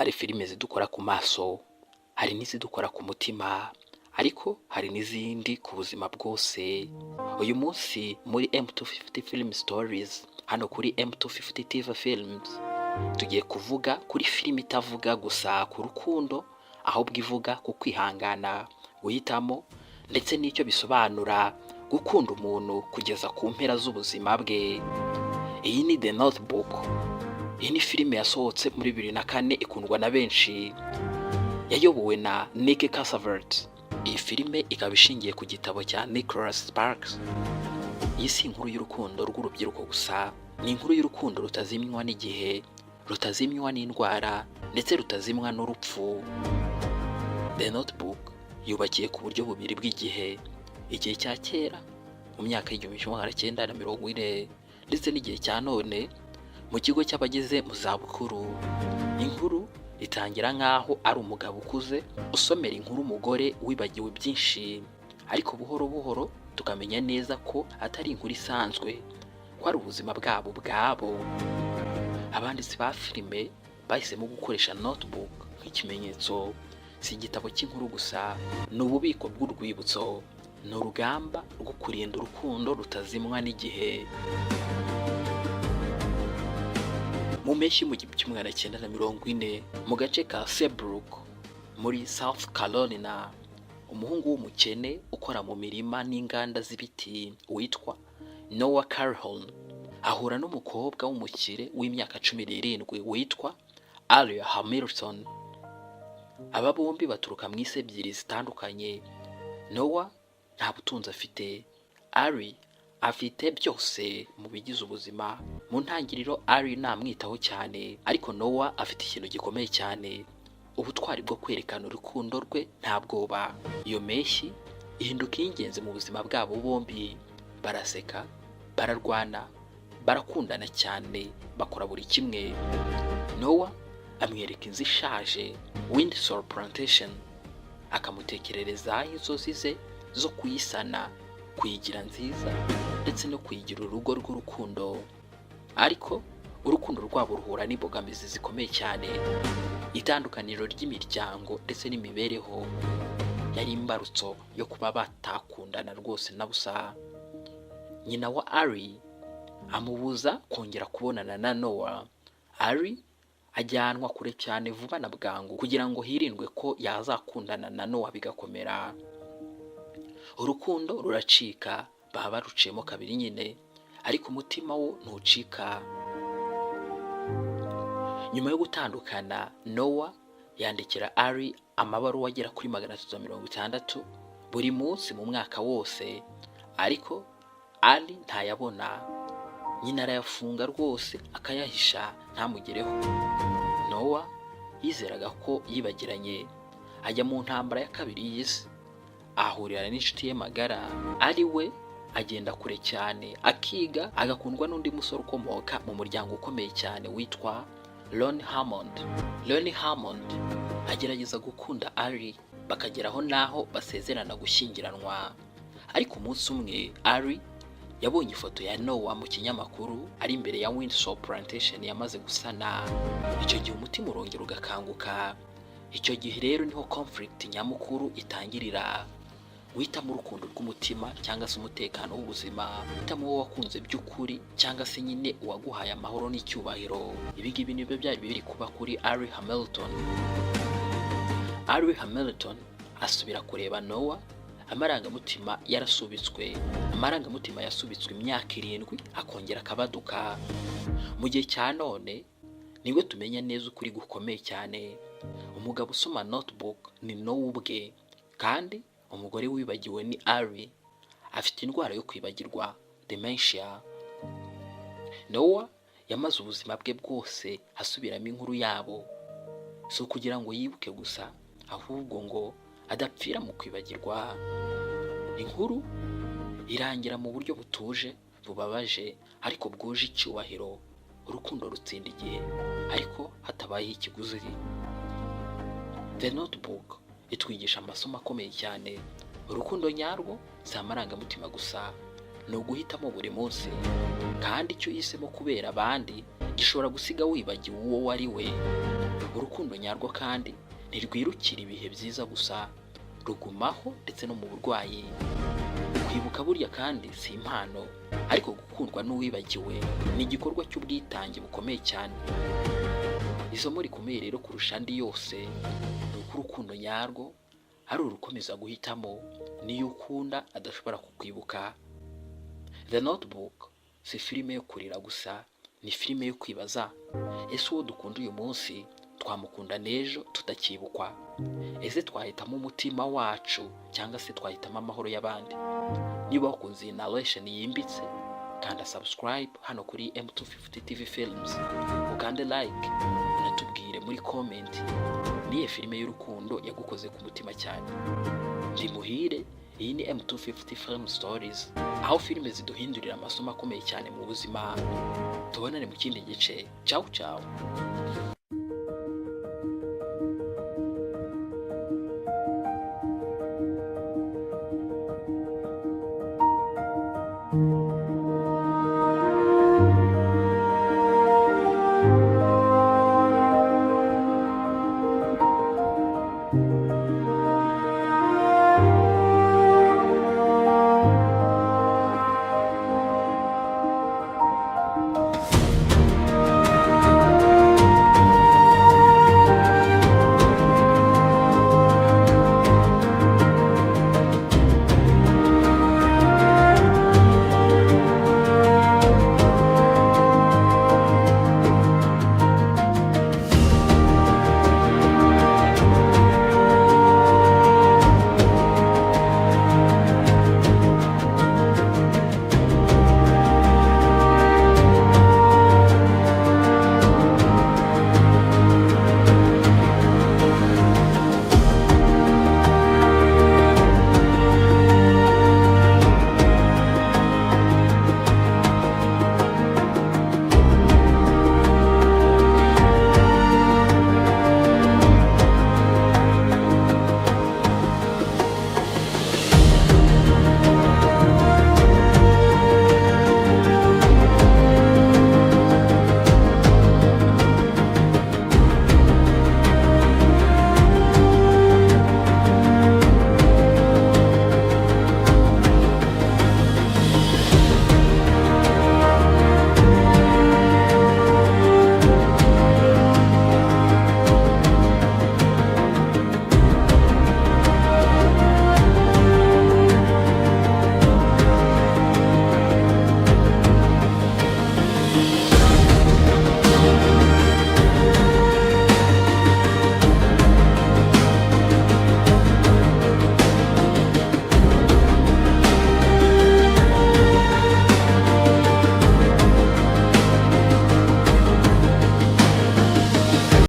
hari filime zidukora ku maso, hari n'izidukora ku mutima, ariko hari n'izindi ku buzima bwose. Uyu munsi muri M250 Film Stories, hano kuri M250 TV Films, tugiye kuvuga kuri filime itavuga gusa ku rukundo, ahubwo ivuga ku kwihangana, guhitamo, ndetse n'icyo bisobanura gukunda umuntu kugeza ku mpera z'ubuzima bwe. Iyi ni The NoteBook. Iyi ni filime yasohotse muri 2004, ikundwa na benshi, yayobowe na Nick Cassavetes. Iyi filime ikaba ishingiye ku gitabo cya Nicholas Sparks. Iyi si inkuru y'urukundo rw'urubyiruko gusa, ni inkuru y'urukundo rutazimywa n'igihe, rutazimywa n'indwara, ndetse rutazimwa n'urupfu. The NoteBook yubakiye ku buryo bubiri bw'igihe, igihe cya kera mu myaka y'1940 ndetse n'igihe cya none mu kigo cy'abageze mu zabukuru. Inkuru itangira nk'aho ari umugabo ukuze usomera inkuru umugore wibagiwe byinshi, ariko buhoro buhoro tukamenya neza ko atari inkuru isanzwe, ko ari ubuzima bwabo. Abanditsi ba filime bahisemo gukoresha NoteBook nk'ikimenyetso, si igitabo cy'inkuru gusa, ni ububiko bw'urwibutso, ni urugamba rwo kurinda urukundo rutazimwa n'igihe. Mu mpeshyi mu 1940 mu gace ka Seabrook muri South Carolina, umuhungu w'umukene ukora mu mirima n'inganda z'ibiti witwa Noah Calhoun ahura n'umukobwa w'umukire w'imyaka 17 witwa Aria Hamilton. Aba bombi baturuka mu isi ebyiri zitandukanye. Noah nta butunzi afite, Ari afite byose mu bigize ubuzima. Mu ntangiriro Ari namwitaho cyane, ariko Noah afite ikintu gikomeye cyane, ubutwari bwo kwerekana urukundo rwe nta bwoba. Iyo mpeshyi ihinduka iy'ingenzi mu buzima bwabo bombi. Baraseka, bararwana, barakundana cyane, bakora buri kimwe. Noah amwereka inzu ishaje, Windsor Plantation, akamutekerereza inzozi ze zo kuyisana, kuyigira nziza, ndetse no kuyigira urugo rw'urukundo. Ariko urukundo rwabo ruhura n'imbogamizi zikomeye cyane. Itandukaniro ry'imiryango ndetse n'imibereho yari imbarutso yo kuba batakundana rwose na busa. Nyina wa Ari amubuza kongera kubonana na Noah. Ari ajyanwa kure cyane vuba na bwangu kugira ngo hirindwe ko yazakundana na Noah bigakomera. Urukundo ruracika, baba baruciyemo kabiri nyine, ariko umutima wo ntucika. Nyuma yo gutandukana, Noah yandikira Ari amabaruwa agera kuri 360 buri munsi mu mwaka wose, ariko Ari ntayabona. Nyina arayafunga rwose akayahisha ntamugereho. Noah yizeraga ko yibagiranye, ajya mu ntambara ya kabiri y'isi, ahurira n'inshuti ye magara. Ari we agenda kure cyane, akiga, agakundwa n'undi musore ukomoka mu muryango ukomeye cyane witwa Ron Hammond. Ron Hammond agerageza gukunda Ari, bakageraho naho basezerana gushyingiranwa. Ariko umunsi umwe Ari yabonye ifoto ya Noah mu kinyamakuru ari imbere ya Windsor Plantation yamaze gusana. Icyo gihe umutima urongera ugakanguka. Icyo gihe rero niho conflict nyamukuru itangirira. Witamo urukundo rw'umutima cyangwa se umutekano w'ubuzima, witamo uwo wakunze by'ukuri cyangwa se nyine uwaguhaye amahoro n'icyubahiro. Ibi ngibi nibyo byari biri kuba kuri Ari Hamilton. Ari Hamilton asubira kureba Noah, amarangamutima yarasubitswe. Amarangamutima yasubitswe imyaka 7 akongera akabaduka. Mu gihe cya none niwe tumenya neza ukuri gukomeye cyane. Umugabo usoma NoteBook ni Noah ubwe, kandi umugore wibagiwe ni Ari, afite indwara yo kwibagirwa, dementia. Noah yamaze ubuzima bwe bwose asubiramo inkuru yabo, so kugira ngo yibuke gusa, ahubwo ngo adapfira mu kwibagirwa. Inkuru irangira mu buryo butuje, bubabaje, ariko bwuje icyubahiro. Urukundo rutsinda igihe, ariko hatabayeho ikiguzi. The NoteBook itwigisha amasomo akomeye cyane. Urukundo nyarwo si amarangamutima gusa, ni uguhitamo buri munsi, kandi icyo uhisemo kubera abandi gishobora gusiga wibagiwe uwo wari we. Urukundo nyarwo kandi ntirwirukira ibihe byiza gusa, rugumaho ndetse no mu burwayi. Kwibuka burya kandi si impano, ariko gukundwa n'uwibagiwe ni igikorwa cy'ubwitange bukomeye cyane. Isomo rikomeye rero kurusha andi yose ni uko urukundo nyarwo ari urukomeza guhitamo niyo ukunda adashobora kukwibuka. The NoteBook si filime yo kurira gusa, ni filime yo kwibaza, ese uwo dukunda uyu munsi twamukunda n'ejo tutakibukwa? Ese twahitamo umutima wacu cyangwa se twahitamo amahoro y'abandi? Niba wakunze iyi narration yimbitse, kanda subscribe hano kuri M250 TV Films, ukande like, unatubwire muri comment niye filime y'urukundo yagukoze ku mutima cyane. Ndi Muhire, iyi ni M250 Film Stories, aho filime ziduhindurira amasomo akomeye cyane mu buzima. Tubonane mu kindi gice. Ciao ciao.